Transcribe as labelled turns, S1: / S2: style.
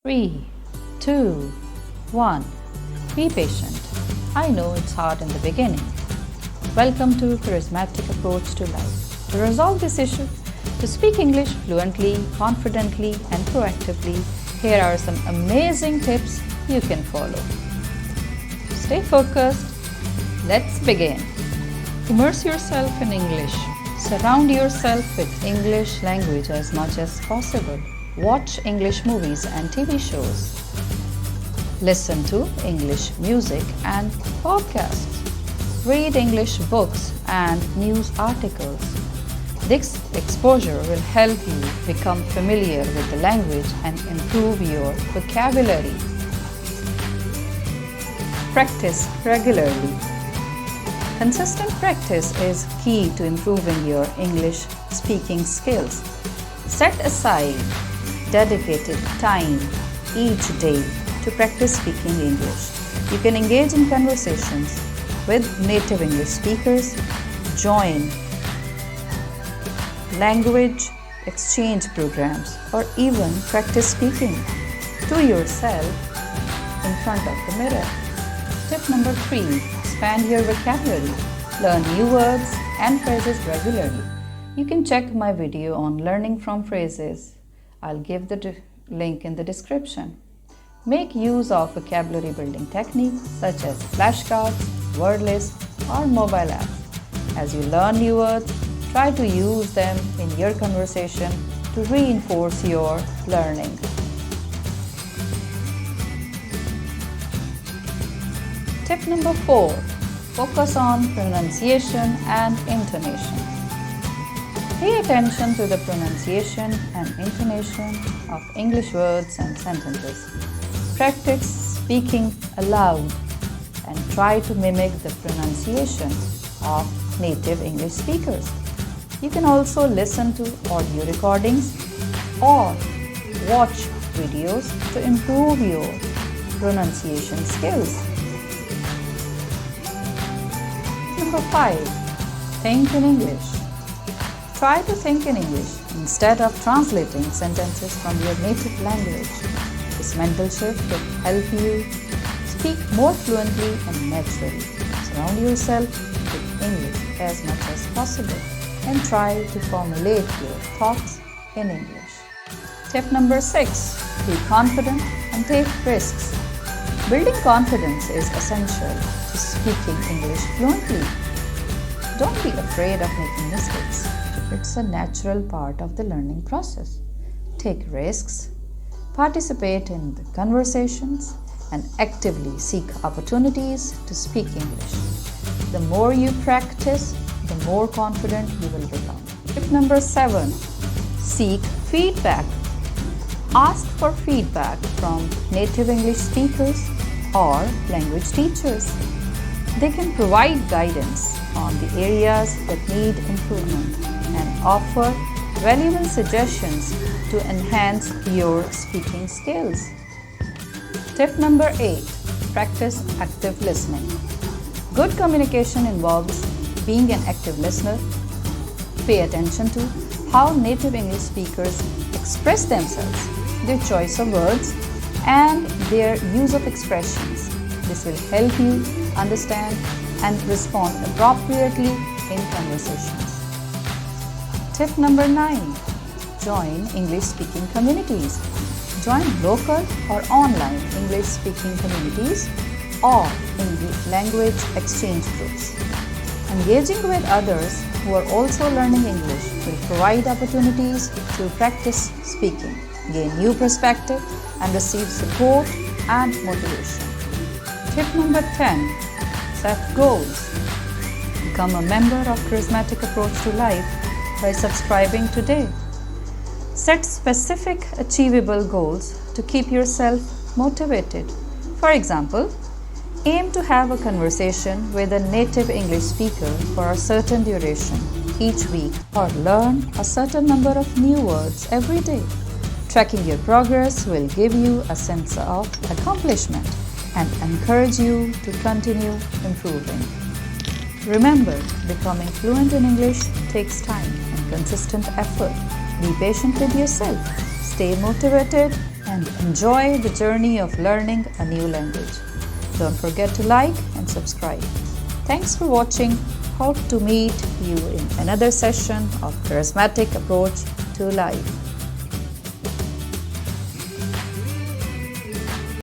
S1: 3, 2, 1. Be patient. I know it's hard in the beginning. Welcome to Charismatic Approach to Life. To resolve this issue, to speak English fluently, confidently, and proactively, here are some amazing tips you can follow. Stay focused. Let's begin. Immerse yourself in English. Surround yourself with English language as much as possible. Watch English movies and TV shows. Listen to English music and podcasts. Read English books and news articles. This exposure will help you become familiar with the language and improve your vocabulary. Practice regularly. Consistent practice is key to improving your English speaking skills. Set aside dedicated time each day to practice speaking English. You can engage in conversations with native English speakers, join language exchange programs, or even practice speaking to yourself in front of the mirror. Tip number 3. Expand your vocabulary. Learn new words and phrases regularly. You can check my video on learning from phrases. I'll give the link in the description. Make use of vocabulary building techniques such as flashcards, word lists, or mobile apps. As you learn new words, try to use them in your conversation to reinforce your learning. Tip number 4. Focus on pronunciation and intonation. Pay attention to the pronunciation and intonation of English words and sentences. Practice speaking aloud and try to mimic the pronunciation of native English speakers. You can also listen to audio recordings or watch videos to improve your pronunciation skills. Number 5. Think in English. Try to think in English instead of translating sentences from your native language. This mental shift will help you speak more fluently and naturally. Surround yourself with English as much as possible and try to formulate your thoughts in English. Tip number 6. Be confident and take risks. Building confidence is essential to speaking English fluently. Don't be afraid of making mistakes. It's a natural part of the learning process. Take risks, participate in the conversations, and actively seek opportunities to speak English. The more you practice, the more confident you will become. Tip number 7. Seek feedback. Ask for feedback from native English speakers or language teachers. They can provide guidance on the areas that need improvement and offer valuable suggestions to enhance your speaking skills. Tip number 8. Practice active listening. Good communication involves being an active listener. Pay attention to how native English speakers express themselves, their choice of words, and their use of expressions. This will help you understand and respond appropriately in conversations. Tip number 9. Join English speaking communities. Join local or online English speaking communities or English language exchange groups. Engaging with others who are also learning English will provide opportunities to practice speaking, gain new perspective, and receive support and motivation. Tip number 10. Set goals. Become a member of Charismatic Approach to Life by subscribing today. Set specific achievable goals to keep yourself motivated. For example, aim to have a conversation with a native English speaker for a certain duration each week or learn a certain number of new words every day. Tracking your progress will give you a sense of accomplishment and encourage you to continue improving. Remember, becoming fluent in English takes time and consistent effort. Be patient with yourself, stay motivated, and enjoy the journey of learning a new language. Don't forget to like and subscribe. Thanks for watching. Hope to meet you in another session of Charismatic Approach to Life.